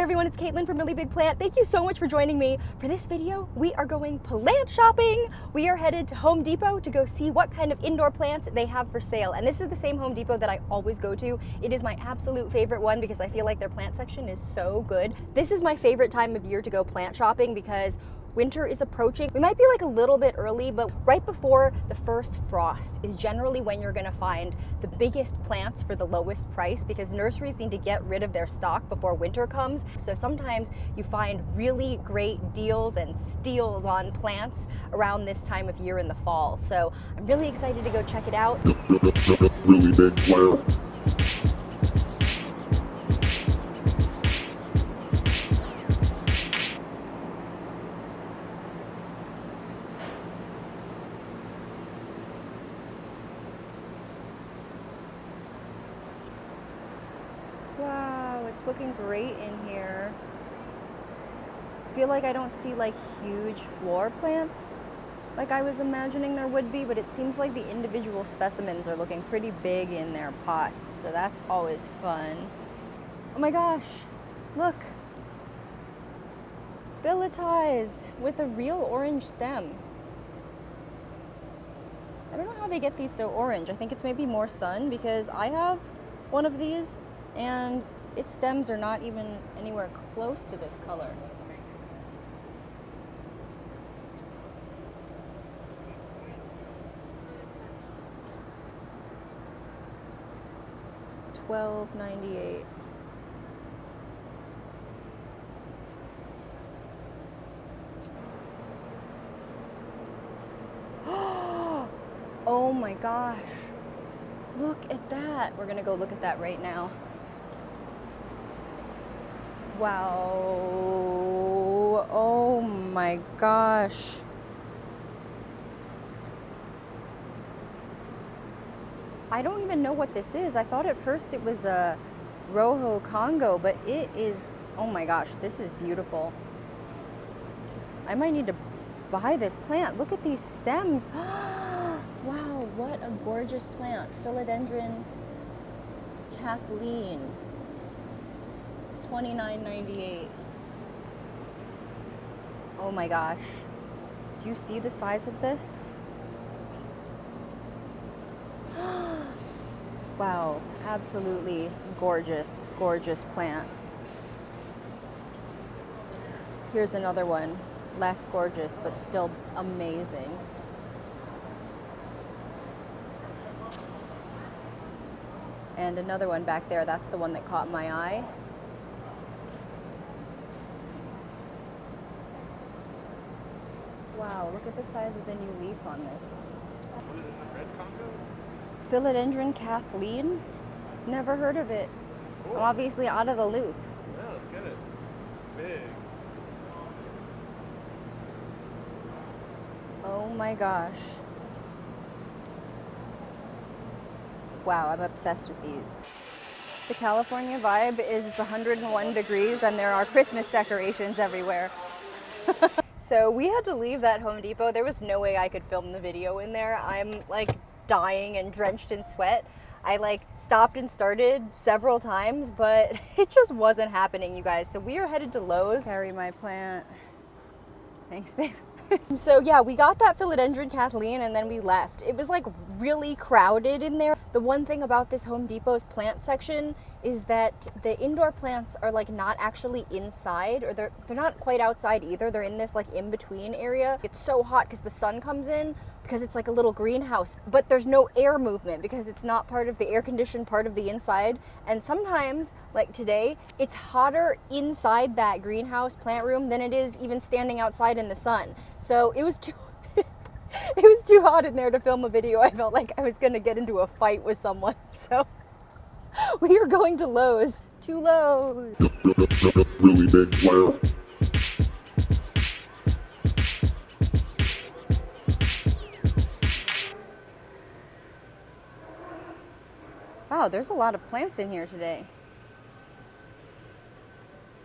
everyone, it's Caitlin from Really Big Plant. Thank you so much for joining me. For this video, we are going plant shopping. We are headed to Home Depot to go see what kind of indoor plants they have for sale. And this is the same Home Depot that I always go to. It is my absolute favorite one because I feel like their plant section is so good. This is my favorite time of year to go plant shopping because winter is approaching. We might be like a little bit early, but right before the first frost is generally when you're gonna find the biggest plants for the lowest price because nurseries need to get rid of their stock before winter comes. So sometimes you find really great deals and steals on plants around this time of year in the fall. So I'm really excited to go check it out. Really Big Plant. Wow, it's looking great in here. I feel like I don't see like huge floor plants like I was imagining there would be, but it seems like the individual specimens are looking pretty big in their pots, so that's always fun. Oh my gosh, look. Billetize with a real orange stem. I don't know how they get these so orange. I think it's maybe more sun because I have one of these and its stems are not even anywhere close to this color. $12.98. Oh my gosh. Look at that. We're gonna go look at that right now. Wow. Oh my gosh. I don't even know what this is. I thought at first it was a Rojo Congo, but it is, oh my gosh, this is beautiful. I might need to buy this plant. Look at these stems. Wow, what a gorgeous plant. Philodendron Kathleen. $29.98. Oh my gosh. Do you see the size of this? Wow, absolutely gorgeous, gorgeous plant. Here's another one, less gorgeous, but still amazing. And another one back there, that's the one that caught my eye. Wow, look at the size of the new leaf on this. What is this, a red Congo? Philodendron Kathleen? Never heard of it. Cool. I'm obviously out of the loop. Yeah, let's get it. It's big. Oh my gosh. Wow, I'm obsessed with these. The California vibe is it's 101 degrees and there are Christmas decorations everywhere. So we had to leave that Home Depot. There was no way I could film the video in there. I'm like dying and drenched in sweat. I like stopped and started several times, but it just wasn't happening, you guys. So we are headed to Lowe's. Carry my plant. Thanks, babe. So yeah, we got that Philodendron Kathleen and then we left. It was like really crowded in there. The one thing about this Home Depot's plant section is that the indoor plants are like not actually inside, or they're not quite outside either. They're in this like in-between area. It's so hot because the sun comes in because it's like a little greenhouse, but there's no air movement because it's not part of the air-conditioned part of the inside. And sometimes, like today, it's hotter inside that greenhouse plant room than it is even standing outside in the sun. So it was too it was too hot in there to film a video. I felt like I was gonna get into a fight with someone. So we are going to Lowe's. To Lowe's. Really Big Plant. Wow, there's a lot of plants in here today.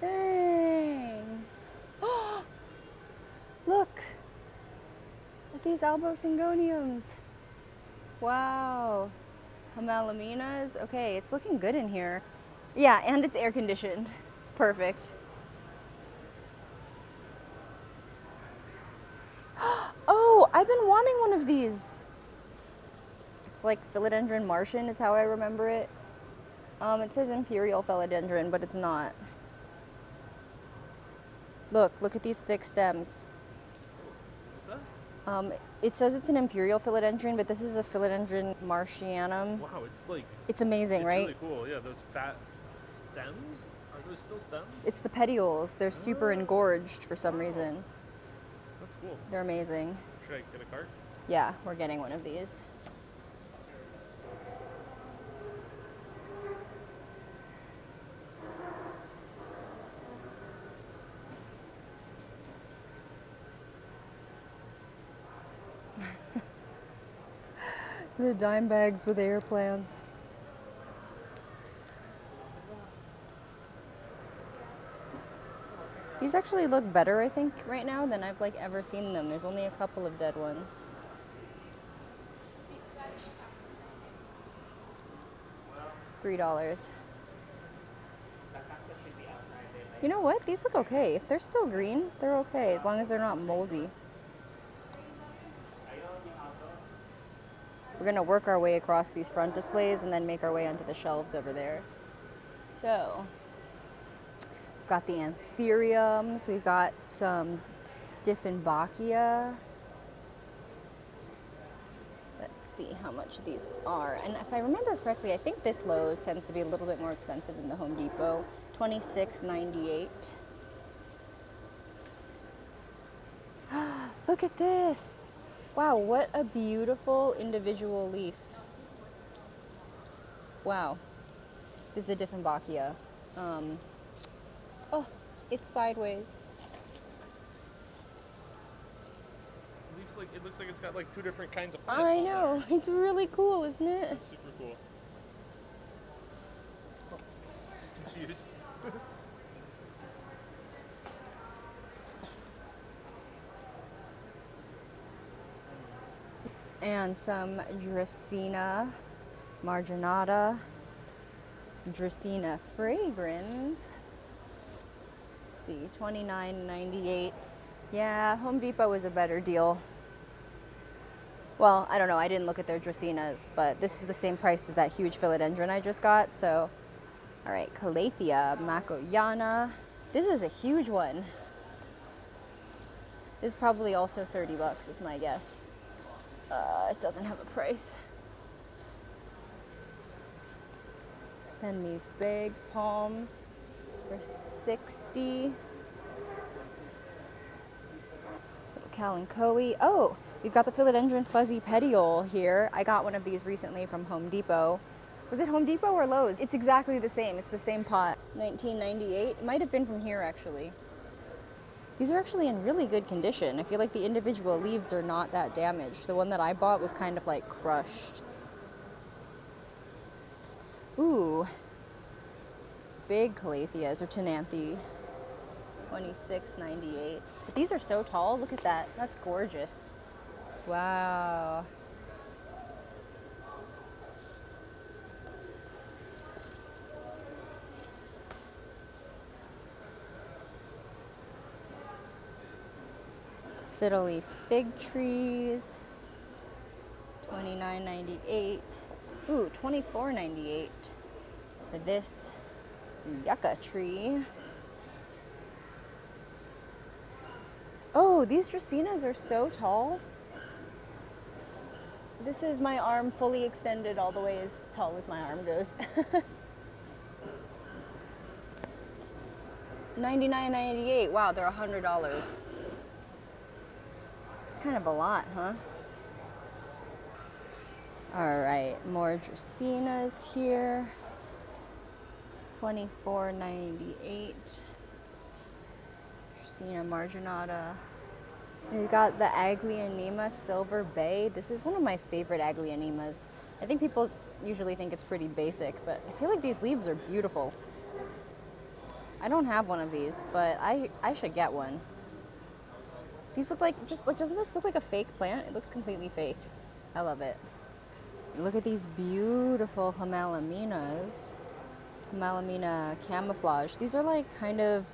Dang. Look at these albosingoniums. Wow. Hamalaminas. Okay, it's looking good in here. Yeah, and it's air conditioned. It's perfect. wanting one of these. It's like Philodendron Martian is how I remember it. It says Imperial Philodendron, but it's not. Look at these thick stems. What's that? It says it's an Imperial Philodendron, but this is a Philodendron Martianum. Wow, it's like... It's amazing, it's right? really cool. Yeah, those fat stems? Are those still stems? It's the petioles. They're super engorged for some reason. That's cool. They're amazing. Should I get a cart? Yeah, we're getting one of these. The dime bags with air plants. These actually look better, I think, right now than I've like ever seen them. There's only a couple of dead ones. $3. You know what? These look okay. If they're still green, they're okay, as long as they're not moldy. We're gonna work our way across these front displays and then make our way onto the shelves over there. So, we've got the anthuriums, we've got some Dieffenbachia. Let's see how much these are. And if I remember correctly, I think this Lowe's tends to be a little bit more expensive than the Home Depot. $26.98. Look at this. Wow, what a beautiful individual leaf. Wow. This is a Dieffenbachia. Oh, it's sideways. It looks like it's got like two different kinds of plants. I know. It's really cool, isn't it? It's super cool. Oh, it's confused. And some Dracaena marginata, some Dracaena fragrans. Let's see, $29.98. Yeah, Home Depot was a better deal. Well, I don't know, I didn't look at their Dracaenas, but this is the same price as that huge philodendron I just got, so. All right, Calathea Makoyana. This is a huge one. This is probably also 30 bucks is my guess. It doesn't have a price. Then these big palms for 60. Little Kalanchoe. Oh, we've got the Philodendron Fuzzy Petiole here. I got one of these recently from Home Depot. Was it Home Depot or Lowe's? It's exactly the same. It's the same pot. $19.98. It might have been from here actually. These are actually in really good condition. I feel like the individual leaves are not that damaged. The one that I bought was kind of like crushed. Ooh, these big calatheas are Tenanthe, $26.98. But these are so tall. Look at that. That's gorgeous. Wow. Fiddle leaf fig trees, $29.98. Ooh, $24.98 for this yucca tree. Oh, these Dracaenas are so tall. This is my arm fully extended all the way as tall as my arm goes. $99.98. Wow, they're $100. It's kind of a lot, huh? All right, more Dracaenas here. $24.98. Dracaena marginata. We've got the Aglaonema Silver Bay. This is one of my favorite Aglaonemas. I think people usually think it's pretty basic, but I feel like these leaves are beautiful. I don't have one of these, but I should get one. These look like, doesn't this look like a fake plant? It looks completely fake. I love it. Look at these beautiful Hamalaminas. Hamalomena camouflage. These are like kind of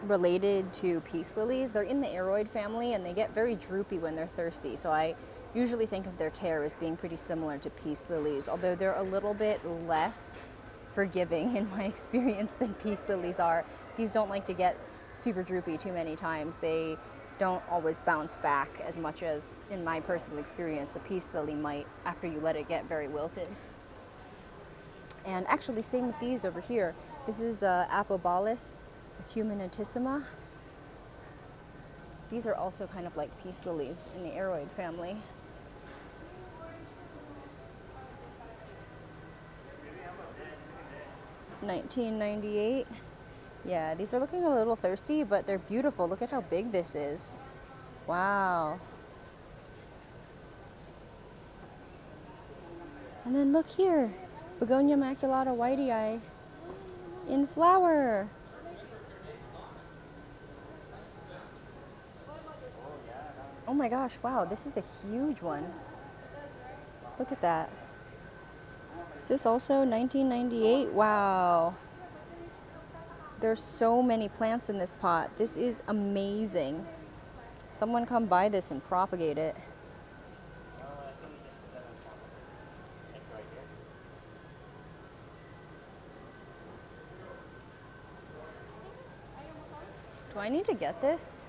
related to peace lilies. They're in the aroid family and they get very droopy when they're thirsty. So I usually think of their care as being pretty similar to peace lilies, although they're a little bit less forgiving in my experience than peace lilies are. These don't like to get super droopy too many times. They don't always bounce back as much as, in my personal experience, a peace lily might after you let it get very wilted. And actually, same with these over here. This is Apobalis acuminatissima. These are also kind of like peace lilies in the aroid family. $19.98. Yeah, these are looking a little thirsty, but they're beautiful. Look at how big this is. Wow. And then look here, Begonia maculata whitei in flower. Oh my gosh, wow, this is a huge one. Look at that. Is this also $19.98? Wow. There's so many plants in this pot. This is amazing. Someone come buy this and propagate it. Do I need to get this?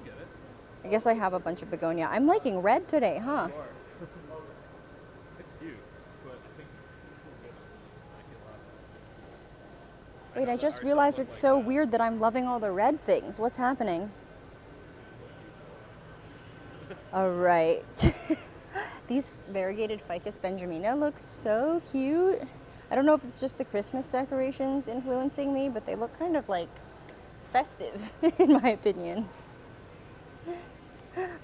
Get it? I guess I have a bunch of begonia. I'm liking red today, huh? You are. It's cute, but I think we'll get it. Wait, I know that just our realized stuff it's was so like that. weird that I'm loving all the red things. What's happening? All right. These variegated Ficus benjamina look so cute. I don't know if it's just the Christmas decorations influencing me, but they look kind of like festive, in my opinion.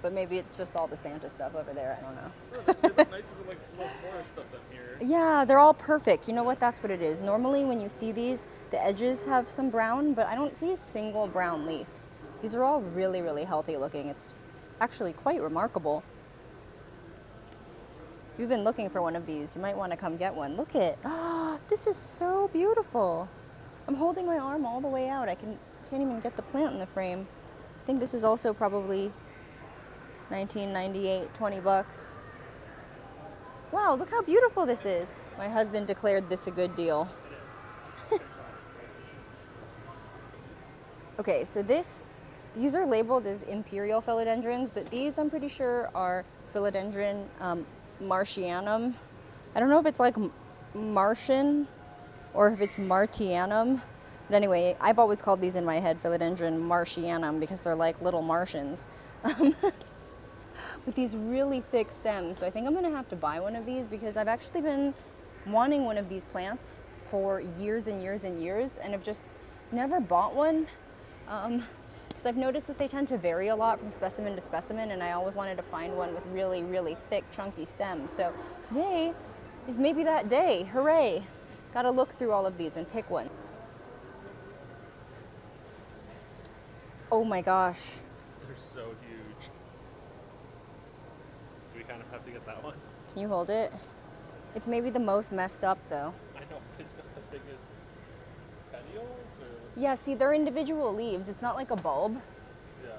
But maybe it's just all the Santa stuff over there. I don't know. No, they look nice as like little forest stuff down here. Yeah, they're all perfect. You know what? That's what it is. Normally when you see these, the edges have some brown, but I don't see a single brown leaf. These are all really, really healthy looking. It's actually quite remarkable. If you've been looking for one of these, you might want to come get one. Look at, this is so beautiful. I'm holding my arm all the way out. I can't even get the plant in the frame. I think this is also probably $19.98, 20 bucks. Wow, look how beautiful this is. My husband declared this a good deal. Okay, so these are labeled as imperial philodendrons, but these I'm pretty sure are philodendron martianum. I don't know if it's like Martian or if it's Martianum. But anyway, I've always called these in my head philodendron martianum because they're like little Martians. With these really thick stems. So I think I'm gonna have to buy one of these because I've actually been wanting one of these plants for years and years and years and have just never bought one. Because I've noticed that they tend to vary a lot from specimen to specimen, and I always wanted to find one with really, really thick, chunky stems. So today is maybe that day. Hooray! Gotta look through all of these and pick one. Oh my gosh. They're so huge. Do we kind of have to get that one? Can you hold it? It's maybe the most messed up though. I know, it's got the biggest petioles or... Yeah, see, they're individual leaves. It's not like a bulb. Yeah.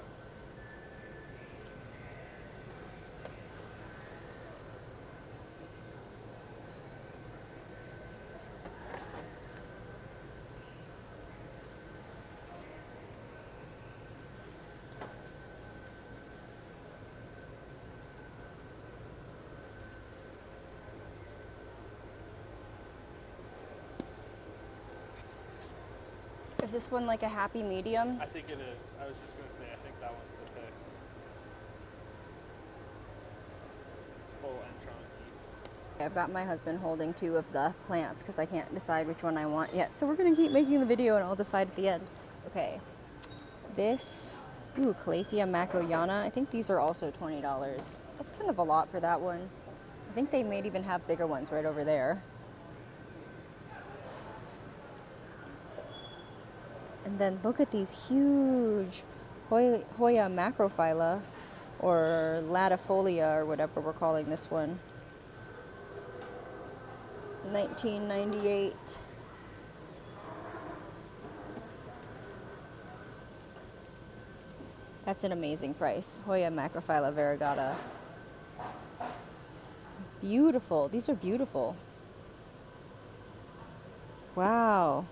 Is this one like a happy medium? I think it is. I was just going to say, I think that one's the pick. It's full and trunky. I've got my husband holding two of the plants because I can't decide which one I want yet. So we're gonna keep making the video and I'll decide at the end. Okay, this, Calathea macoyana. I think these are also $20. That's kind of a lot for that one. I think they might even have bigger ones right over there. And then look at these huge Hoya macrophylla, or latifolia, or whatever we're calling this one. $19.98. That's an amazing price. Hoya macrophylla variegata. Beautiful. These are beautiful. Wow.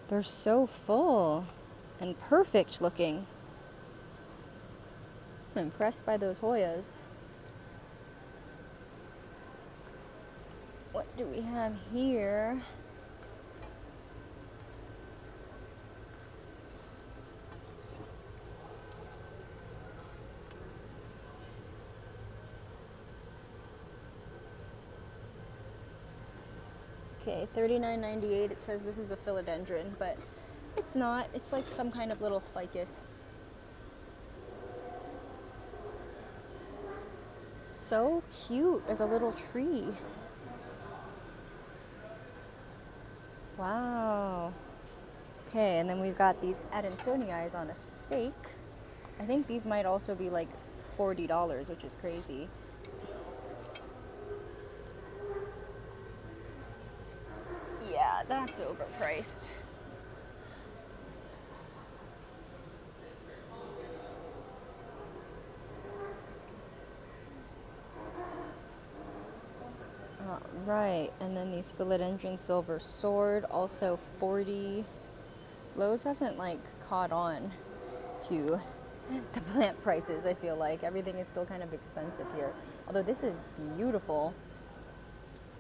They're so full and perfect looking. I'm impressed by those Hoyas. What do we have here? Okay, $39.98. It says this is a philodendron, but it's not. It's like some kind of little ficus. So cute as a little tree. Wow. Okay, and then we've got these Adansonii on a stake. I think these might also be like $40, which is crazy. Yeah, that's overpriced. Right, and then these Philodendron silver sword, also 40. Lowe's hasn't like caught on to the plant prices, I feel like. Everything is still kind of expensive here. Although this is beautiful.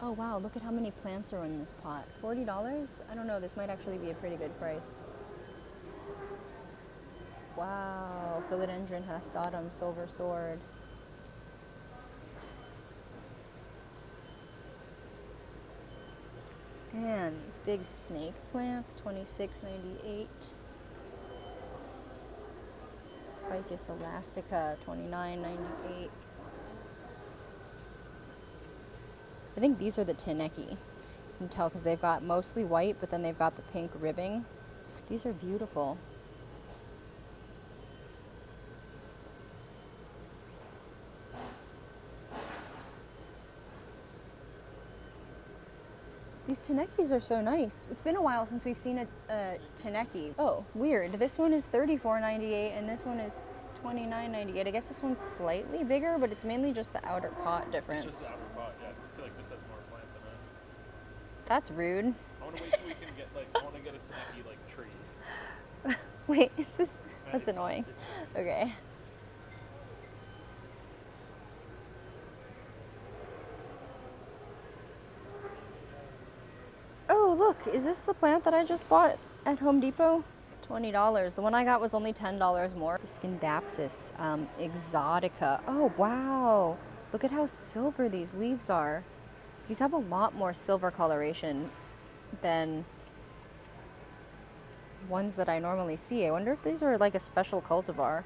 Oh wow, look at how many plants are in this pot. $40? I don't know, this might actually be a pretty good price. Wow, Philodendron hastatum silver sword. And these big snake plants, $26.98. Ficus elastica, $29.98. I think these are the Temecula. You can tell because they've got mostly white, but then they've got the pink ribbing. These are beautiful. These Teneki's are so nice. It's been a while since we've seen a Teneki. Oh, weird. This one is $34.98 and this one is $29.98. I guess this one's slightly bigger, but it's mainly just the outer pot difference. It's just the outer pot, yeah. I feel like this has more plant than that. That's rude. I want to wait till we can get, like, I want to get a Teneki, like, tree. Wait, is this? That's annoying. Okay. Oh, look, is this the plant that I just bought at Home Depot? $20. The one I got was only $10 more. The Scindapsus exotica. Oh, wow. Look at how silver these leaves are. These have a lot more silver coloration than ones that I normally see. I wonder if these are like a special cultivar.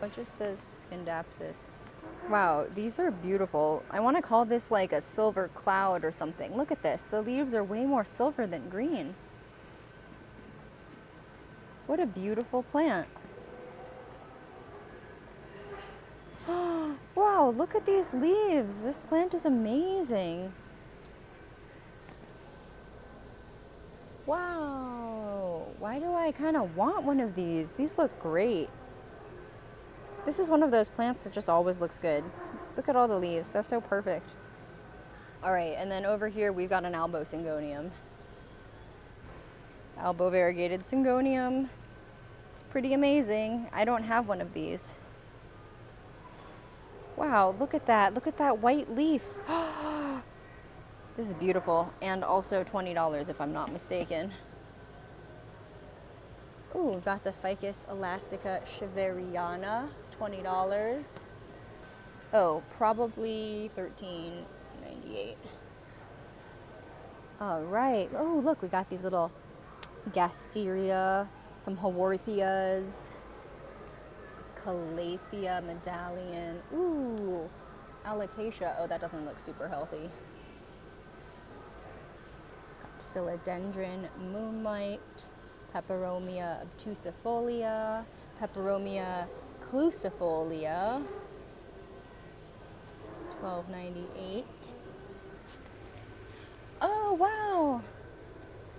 It just says Scindapsus. Wow, these are beautiful. I want to call this like a silver cloud or something. Look at this. The leaves are way more silver than green. What a beautiful plant. Wow, look at these leaves. This plant is amazing. Wow. Why do I kind of want one of these? These look great. This is one of those plants that just always looks good. Look at all the leaves. They're so perfect. All right, and then over here we've got an albo syngonium. Albo variegated syngonium. It's pretty amazing. I don't have one of these. Wow, look at that. Look at that white leaf. This is beautiful, and also $20 if I'm not mistaken. Ooh, we've got the Ficus elastica shiveriana, $20. Oh, probably $13.98. All right. Oh, look, we got these little Gasteria, some Haworthias, Calathea medallion. Ooh, it's alocasia. Oh, that doesn't look super healthy. Got Philodendron moonlight, Peperomia obtusifolia, Peperomia clusifolia, $12.98. Oh, wow.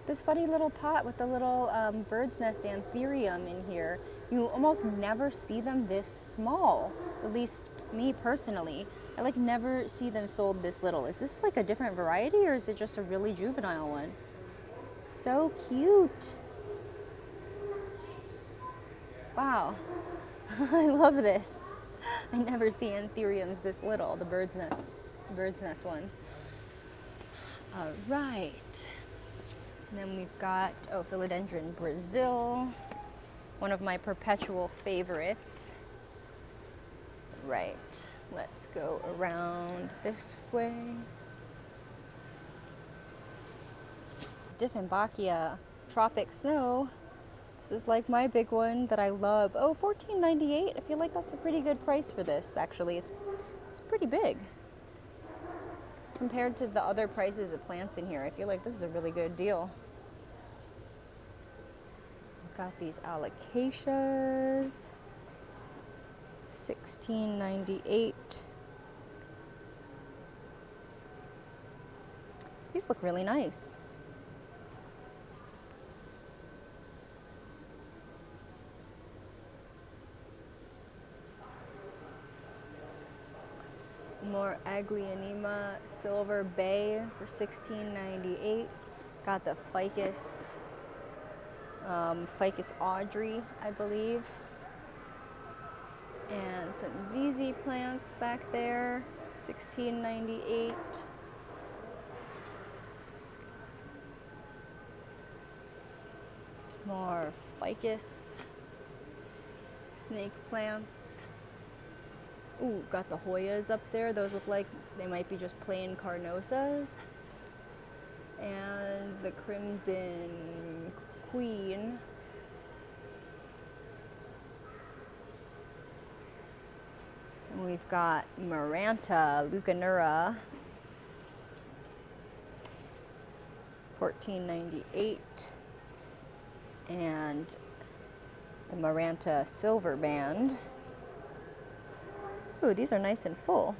this funny little pot with the little bird's nest anthurium in here. You almost never see them this small, at least me personally. I like never see them sold this little. Is this like a different variety or is it just a really juvenile one? So cute. Wow, I love this. I never see anthuriums this little, the bird's nest ones. All right. And then we've got, oh, Philodendron Brazil, one of my perpetual favorites. Right, let's go around this way. Dieffenbachia Tropic Snow. This is like my big one that I love. Oh, $14.98. I feel like that's a pretty good price for this, actually. It's pretty big. Compared to the other prices of plants in here, I feel like this is a really good deal. We've got these alocasias, $16.98. These look really nice. More Aglianema Silver Bay for $16.98. Got the Ficus Audrey, I believe. And some ZZ plants back there, $16.98. More Ficus snake plants. Ooh, got the Hoyas up there. Those look like they might be just plain carnosas. And the Crimson Queen. And we've got Murrieta Leucanura, $14.98. And the Murrieta Silver Band. Ooh, these are nice and full.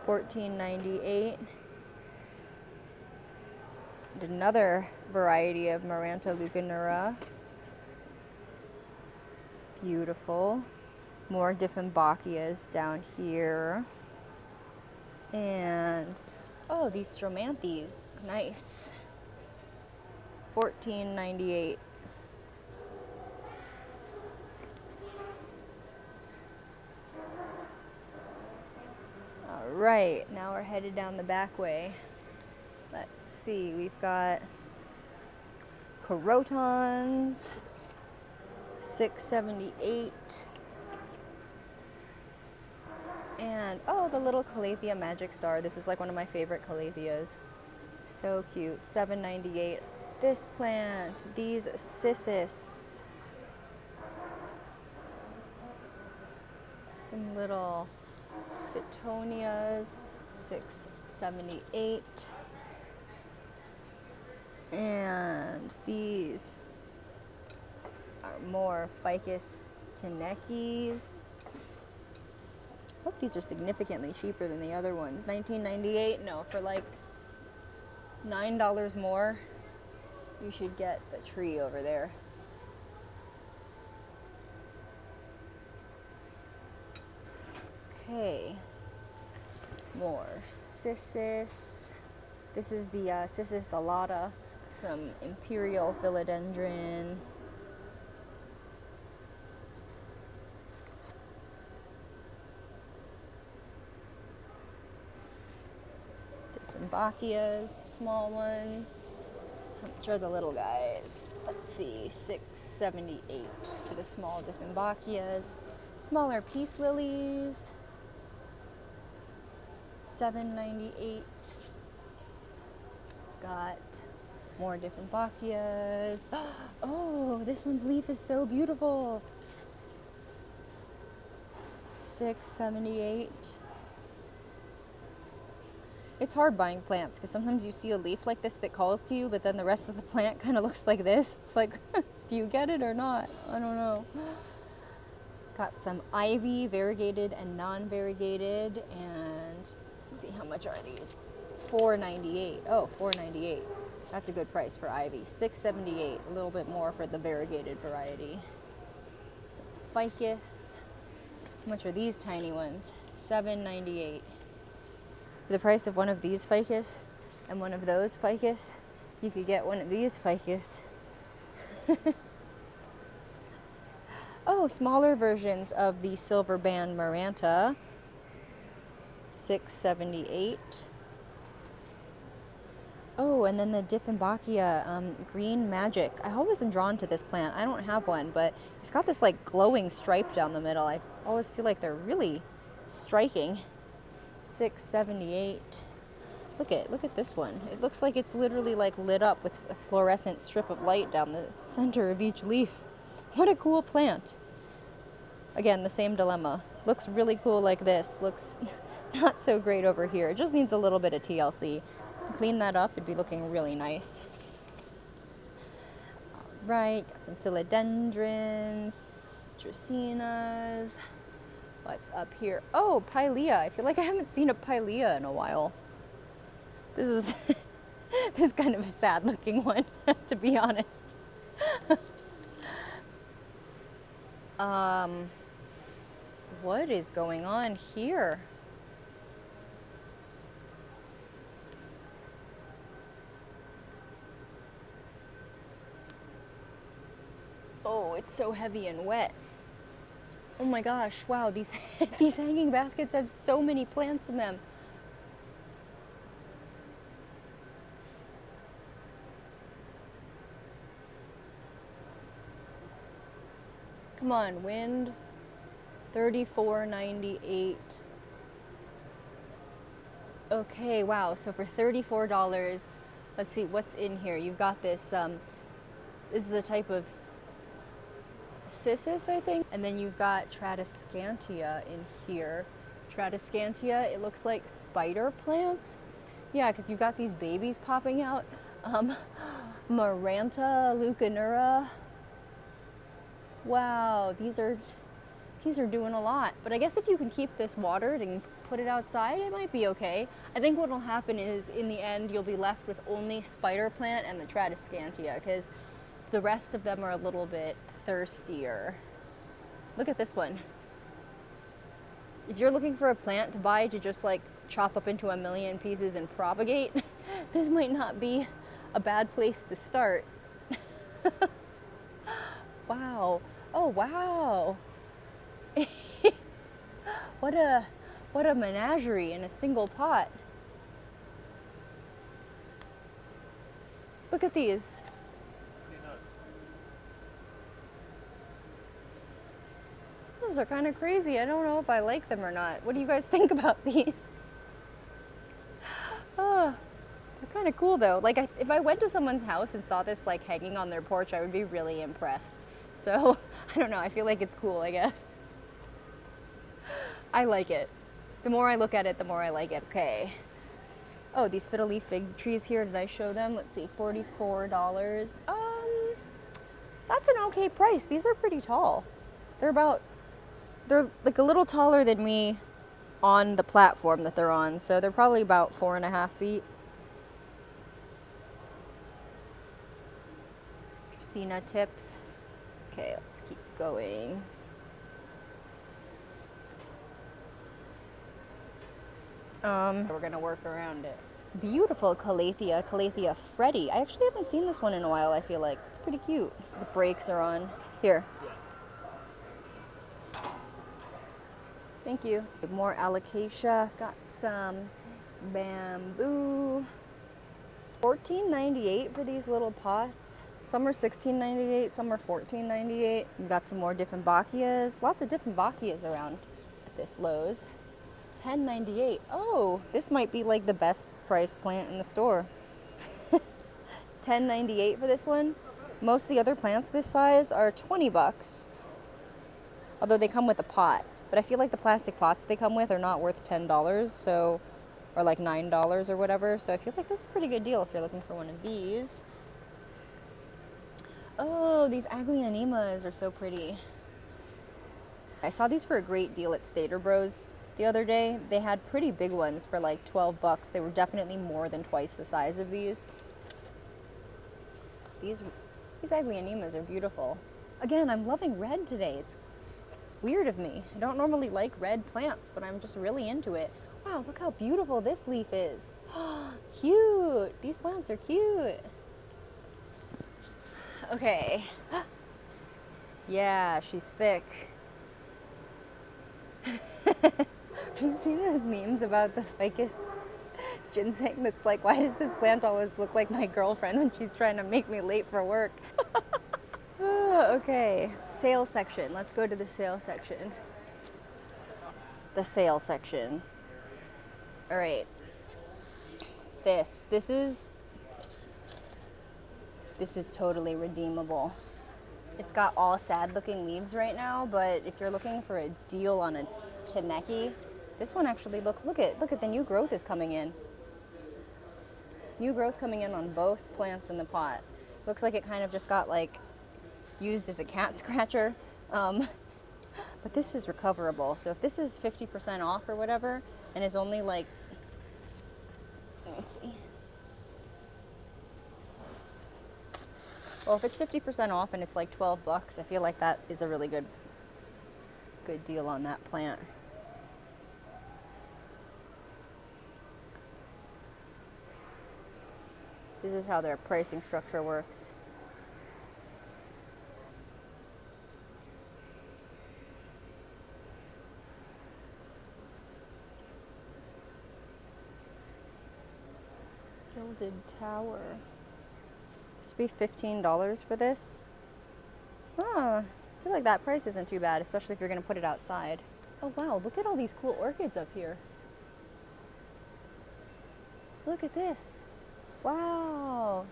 $14.98. And another variety of Murrieta Leucanura. Beautiful. More Dieffenbachias down here. And, oh, these Stromanthes, nice. $14.98. Right, now we're headed down the back way. Let's see, we've got Corotons, $6.78. And, oh, the little Calathea Magic Star. This is like one of my favorite Calatheas. So cute, $7.98. This plant, these Cissus. Some little Fittonias, $6.78. And these are more Ficus tenekis. I hope these are significantly cheaper than the other ones. $19.98. No, for like $9 more, you should get the tree over there. Okay, more Cissus. This is the Cissus alata, some imperial philodendron. Dieffenbachias, small ones. How much are the little guys? Let's see, $6.78 for the small Dieffenbachias. Smaller peace lilies, $7.98. Got more Dieffenbachias. Oh, this one's leaf is so beautiful. $6.78. It's hard buying plants because sometimes you see a leaf like this that calls to you, but then the rest of the plant kind of looks like this. It's like, do you get it or not? I don't know. Got some ivy, variegated and non-variegated, and let's see, how much are these? $4.98. Oh, $4.98. That's a good price for ivy. $6.78, a little bit more for the variegated variety. Some ficus. How much are these tiny ones? $7.98. For the price of one of these ficus and one of those ficus, you could get one of these ficus. Oh, smaller versions of the silver band Murrieta. $6.78. Oh, and then the Dieffenbachia green magic. I always am drawn to this plant. I don't have one, but it's got this like glowing stripe down the middle. I always feel like they're really striking. $6.78. Look at this one. It looks like it's literally like lit up with a fluorescent strip of light down the center of each leaf. What a cool plant. Again, the same dilemma. Looks really cool like this. Looks not so great over here. It just needs a little bit of TLC. Clean that up, it'd be looking really nice. All right, got some philodendrons, dracaenas. What's up here? Oh, pilea. I feel like I haven't seen a pilea in a while. This is this is kind of a sad looking one, to be honest. What is going on here? Oh, it's so heavy and wet. Oh my gosh, wow, these these hanging baskets have so many plants in them. Come on, wind. $34.98. Okay, wow, so for $34, let's see what's in here. You've got this, this is a type of cissus, I think. And then you've got Tradescantia in here. Tradescantia, it looks like spider plants. Yeah, because you've got these babies popping out. Murrieta, Leucanura. Wow, these are doing a lot. But I guess if you can keep this watered and put it outside, it might be okay. I think what will happen is in the end, you'll be left with only spider plant and the Tradescantia because the rest of them are a little bit thirstier. Look at this one. If you're looking for a plant to buy to just like chop up into a million pieces and propagate, this might not be a bad place to start. Wow. Oh, wow. What a menagerie in a single pot. Look at these. Those are kind of crazy. I don't know if I like them or not. What do you guys think about these? Oh, they're kind of cool though. Like if I went to someone's house and saw this like hanging on their porch, I would be really impressed. So I don't know. I feel like it's cool, I guess. I like it. The more I look at it, the more I like it. Okay. Oh, these fiddle leaf fig trees here, did I show them? Let's see, $44. That's an okay price. These are pretty tall. They're like a little taller than me on the platform that they're on. So they're probably about 4.5 feet. Dracaena tips. Okay, let's keep going. We're gonna work around it. Beautiful Calathea, Calathea Freddy. I actually haven't seen this one in a while, I feel like. It's pretty cute. The brakes are on. Here. Thank you. More alocasia. Got some bamboo. $14.98 for these little pots. Some are $16.98, some are $14.98. We've got some more Dieffenbachias. Lots of Dieffenbachias around at this Lowe's. $10.98. Oh, this might be like the best price plant in the store. $10.98 for this one. Most of the other plants this size are $20, although they come with a pot. But I feel like the plastic pots they come with are not worth $10, so, or like $9 or whatever. So I feel like this is a pretty good deal if you're looking for one of these. Oh, these Aglionemas are so pretty. I saw these for a great deal at Stater Bros the other day. They had pretty big ones for like $12. They were definitely more than twice the size of these. These Aglaonemas are beautiful. Again, I'm loving red today. It's weird of me. I don't normally like red plants, but I'm just really into it. Wow, look how beautiful this leaf is. Cute. These plants are cute. Okay. Yeah, she's thick. Have you seen those memes about the ficus ginseng that's like, why does this plant always look like my girlfriend when she's trying to make me late for work? Okay, sale section. Let's go to the sale section. The sale section. All right. This is totally redeemable. It's got all sad looking leaves right now, but if you're looking for a deal on a Teneki, this one actually looks, look at the new growth is coming in. New growth coming in on both plants in the pot. Looks like it kind of just got like used as a cat scratcher. But this is recoverable. So if this is 50% off or whatever, and is only like, let me see. Well, if it's 50% off and it's like 12 bucks, I feel like that is a really good deal on that plant. This is how their pricing structure works. Gilded Tower. This would be $15 for this. Oh, I feel like that price isn't too bad, especially if you're going to put it outside. Oh wow, look at all these cool orchids up here. Look at this. Wow.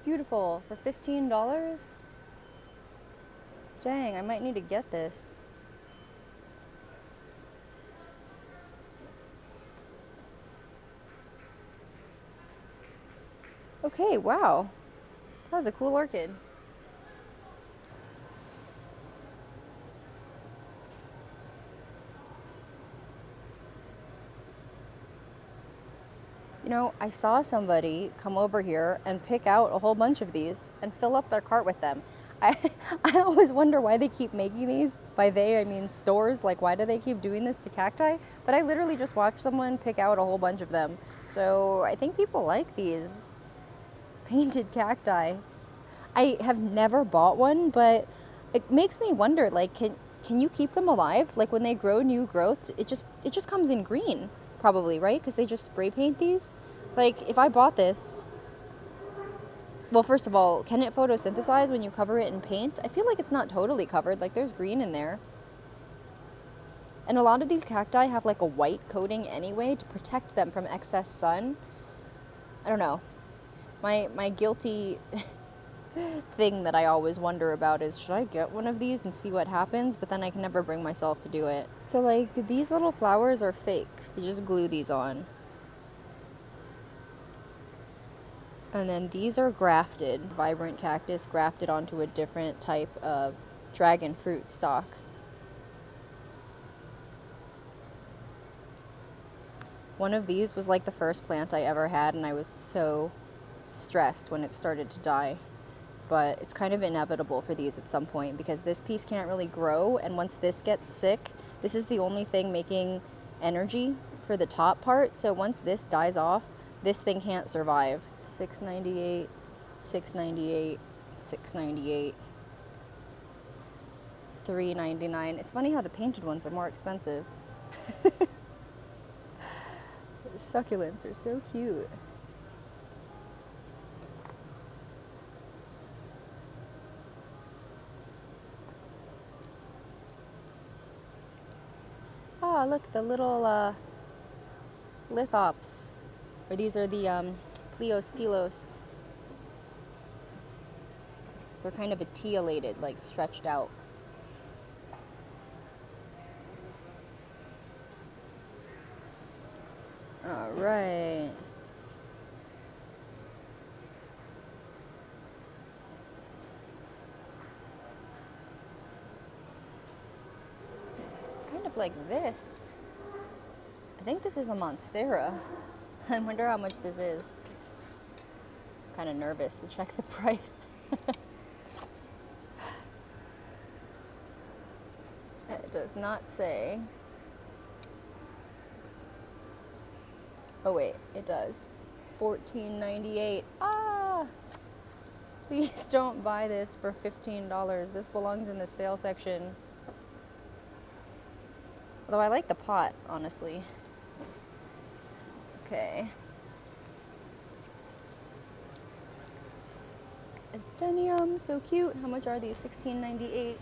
Beautiful. For $15? Dang, I might need to get this. Okay, wow. That was a cool orchid. You know, I saw somebody come over here and pick out a whole bunch of these and fill up their cart with them. I always wonder why they keep making these. By they, I mean stores. Like, why do they keep doing this to cacti? But I literally just watched someone pick out a whole bunch of them. So I think people like these painted cacti. I have never bought one, but it makes me wonder, like, can you keep them alive? Like, when they grow new growth, it just comes in green, probably, right? Because they just spray paint these. Like, if I bought this, well, first of all, can it photosynthesize when you cover it in paint? I feel like it's not totally covered. Like, there's green in there. And a lot of these cacti have like a white coating anyway to protect them from excess sun. I don't know. My guilty thing that I always wonder about is, should I get one of these and see what happens? But then I can never bring myself to do it. So like, these little flowers are fake. You just glue these on. And then these are grafted, vibrant cactus grafted onto a different type of dragon fruit stalk. One of these was like the first plant I ever had, and I was so stressed when it started to die. But it's kind of inevitable for these at some point because this piece can't really grow, and once this gets sick, this is the only thing making energy for the top part. So once this dies off, this thing can't survive. $6.98, $6.98, $6.98, $3.99. It's funny how the painted ones are more expensive. The succulents are so cute. Oh, look, the little lithops. Or these are the Pilos. They're kind of etiolated, like stretched out. All right. Kind of look like this. I think this is a monstera. I wonder how much this is. I'm kind of nervous to check the price. It does not say. Oh wait, it does. $14.98. Ah! Please don't buy this for $15. This belongs in the sale section. Although I like the pot, honestly. Okay. Adenium, so cute. How much are these? $16.98.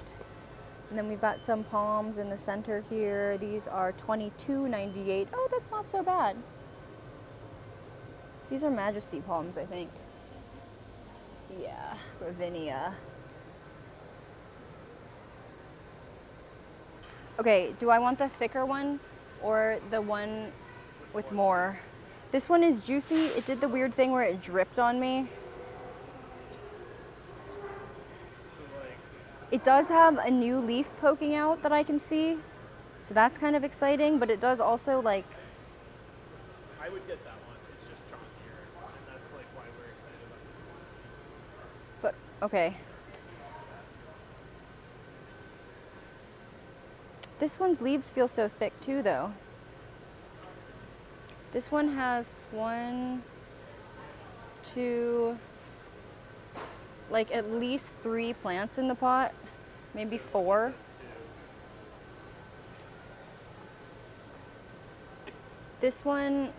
And then we've got some palms in the center here. These are $22.98. Oh, that's not so bad. These are Majesty palms, I think. Yeah, Ravinia. Okay, do I want the thicker one or the one with more? This one is juicy. It did the weird thing where it dripped on me. It does have a new leaf poking out that I can see, so that's kind of exciting, but it does also like... I would get that one. It's just chunkier, and that's like why we're excited about this one. But, okay. This one's leaves feel so thick too, though. This one has 1, 2, like at least 3 plants in the pot, maybe 4. This one,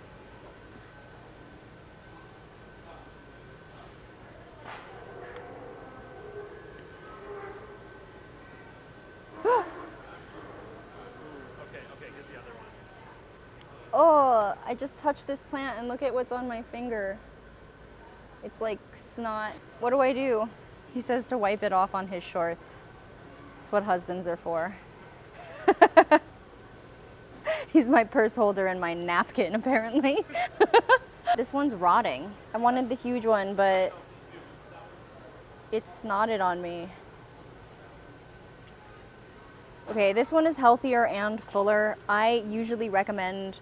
Okay, get the other one. oh, I just touched this plant and look at what's on my finger. It's like snot. What do I do? He says to wipe it off on his shorts. It's what husbands are for. He's my purse holder and my napkin, apparently. This one's rotting. I wanted the huge one, but it snotted on me. Okay, this one is healthier and fuller. I usually recommend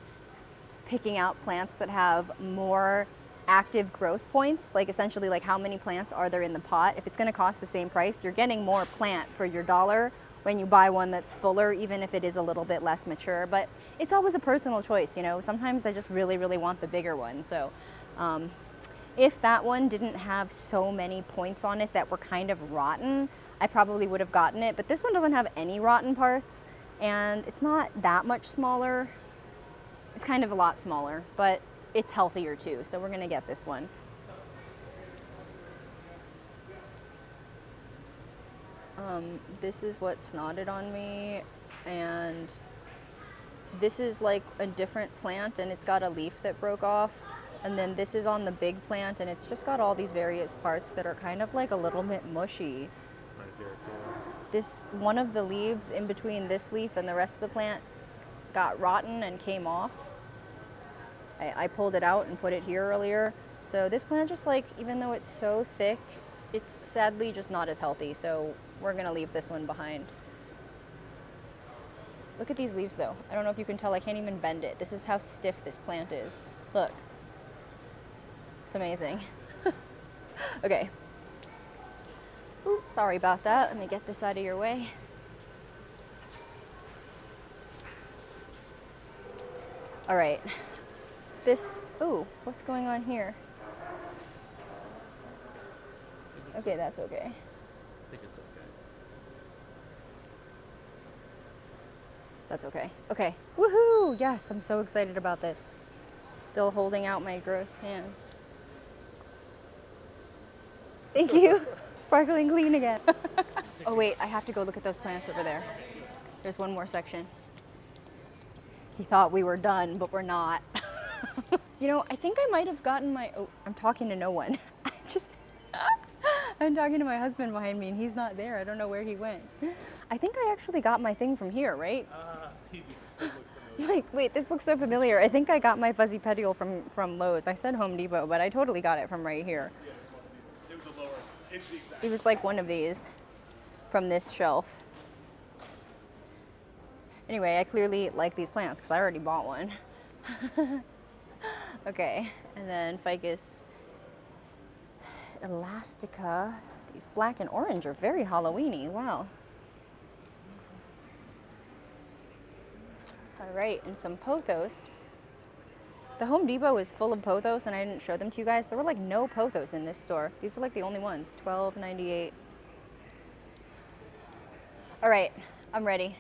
picking out plants that have more active growth points, like essentially like how many plants are there in the pot. If it's going to cost the same price, you're getting more plant for your dollar when you buy one that's fuller, even if it is a little bit less mature. But it's always a personal choice, you know. Sometimes I just really, really want the bigger one. So if that one didn't have so many points on it that were kind of rotten, I probably would have gotten it. But this one doesn't have any rotten parts, and it's not that much smaller. It's kind of a lot smaller, but it's healthier too, so we're gonna get this one. This is what snotted on me, and this is like a different plant, and it's got a leaf that broke off, and then this is on the big plant, and it's just got all these various parts that are kind of like a little bit mushy. Right here too. This, one of the leaves in between this leaf and the rest of the plant got rotten and came off. I pulled it out and put it here earlier. So this plant just like, even though it's so thick, it's sadly just not as healthy. So we're gonna leave this one behind. Look at these leaves though. I don't know if you can tell, I can't even bend it. This is how stiff this plant is. Look, it's amazing. Okay. Oops, sorry about that. Let me get this out of your way. All right. This, ooh, what's going on here? Okay, that's okay. I think it's okay. That's okay. Okay, woohoo! Yes, I'm so excited about this. Still holding out my gross hand. Thank you. Sparkling clean again. Oh wait, I have to go look at those plants over there. There's one more section. He thought we were done, but we're not. You know, I think I might have gotten my, oh, I'm talking to no one. I'm talking to my husband behind me and he's not there. I don't know where he went. I think I actually got my thing from here, right? Maybe this does look familiar. Like, wait, this looks so familiar. I think I got my fuzzy petiole from Lowe's. I said Home Depot, but I totally got it from right here. Yeah, it was one of these. It was a lower, it's the exact. It was like one of these from this shelf. Anyway, I clearly like these plants because I already bought one. Okay, and then Ficus elastica. These black and orange are very Halloween-y. Wow. All right, and some pothos. The Home Depot is full of pothos, and I didn't show them to you guys. There were like no pothos in this store. These are like the only ones. $12.98. All right, I'm ready.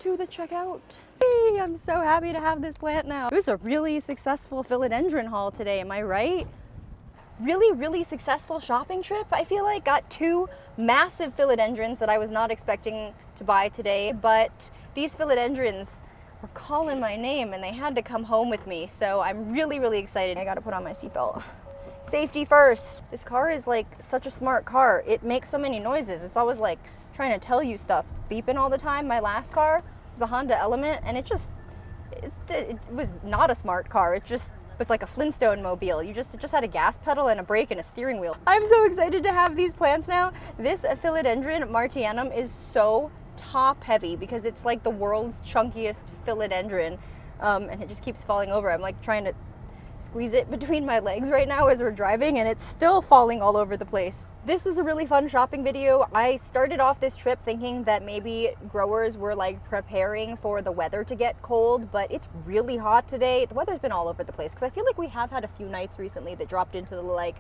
To the checkout. Hey, I'm so happy to have this plant now. It was a really successful philodendron haul today, am I right? Really successful shopping trip. I feel like got 2 massive philodendrons that I was not expecting to buy today, but these philodendrons were calling my name and they had to come home with me. So I'm really excited. I gotta put on my seatbelt. Safety first. This car is like such a smart car. It makes so many noises. It's always like trying to tell you stuff. It's beeping all the time. My last car was a Honda Element and it was not a smart car. It just was like a Flintstone mobile. It just had a gas pedal and a brake and a steering wheel. I'm so excited to have these plants now. This Philodendron martianum is so top heavy because it's like the world's chunkiest philodendron, and it just keeps falling over. I'm like trying to squeeze it between my legs right now as we're driving and it's still falling all over the place. This was a really fun shopping video. I started off this trip thinking that maybe growers were like preparing for the weather to get cold, but it's really hot today. The weather's been all over the place because I feel like we have had a few nights recently that dropped into the like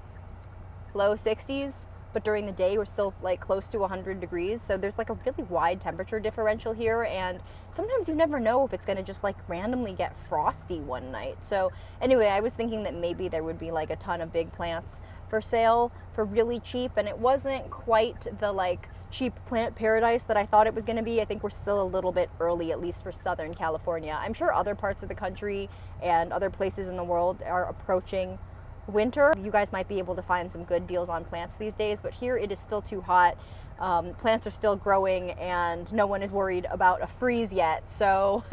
low 60s, but during the day we're still like close to 100 degrees. So there's like a really wide temperature differential here, and sometimes you never know if it's gonna just like randomly get frosty one night. So anyway, I was thinking that maybe there would be like a ton of big plants for sale for really cheap, and it wasn't quite the like cheap plant paradise that I thought it was gonna be. I think we're still a little bit early, at least for Southern California. I'm sure other parts of the country and other places in the world are approaching winter. You guys might be able to find some good deals on plants these days, but here it is still too hot. Plants are still growing and no one is worried about a freeze yet. So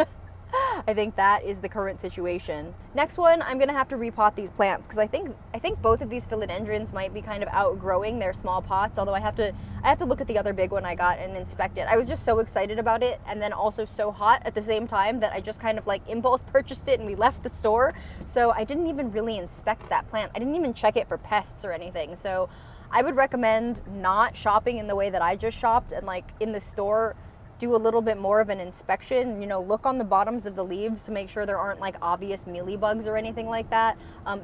I think that is the current situation. Next one, I'm gonna have to repot these plants because I think both of these philodendrons might be kind of outgrowing their small pots, although I have to look at the other big one I got and inspect it. I was just so excited about it and then also so hot at the same time that I just kind of like impulse purchased it and we left the store. So I didn't even really inspect that plant. I didn't even check it for pests or anything. So I would recommend not shopping in the way that I just shopped and like in the store do a little bit more of an inspection, you know, look on the bottoms of the leaves to make sure there aren't like obvious mealybugs or anything like that.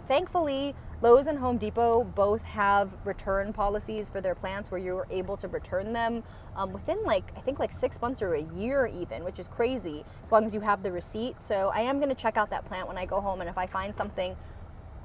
Thankfully, Lowe's and Home Depot both have return policies for their plants where you're able to return them within like, I think like 6 months or a year even, which is crazy, as long as you have the receipt. So I am gonna check out that plant when I go home, and if I find something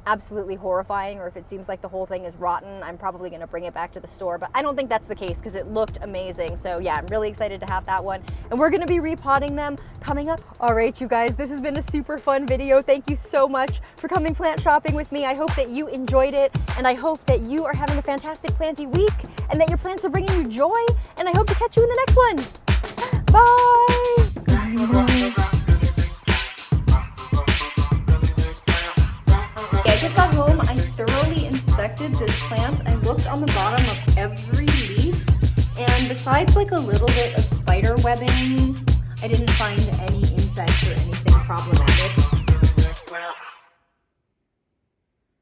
absolutely horrifying or if it seems like the whole thing is rotten, I'm probably gonna bring it back to the store, but I don't think that's the case because it looked amazing. So yeah, I'm really excited to have that one, and we're gonna be repotting them coming up. All right, you guys, this has been a super fun video. Thank you so much for coming plant shopping with me. I hope that you enjoyed it, and I hope that you are having a fantastic planty week and that your plants are bringing you joy, and I hope to catch you in the next one. Bye. I just got home. I thoroughly inspected this plant. I looked on the bottom of every leaf, and besides like a little bit of spider webbing, I didn't find any insects or anything problematic.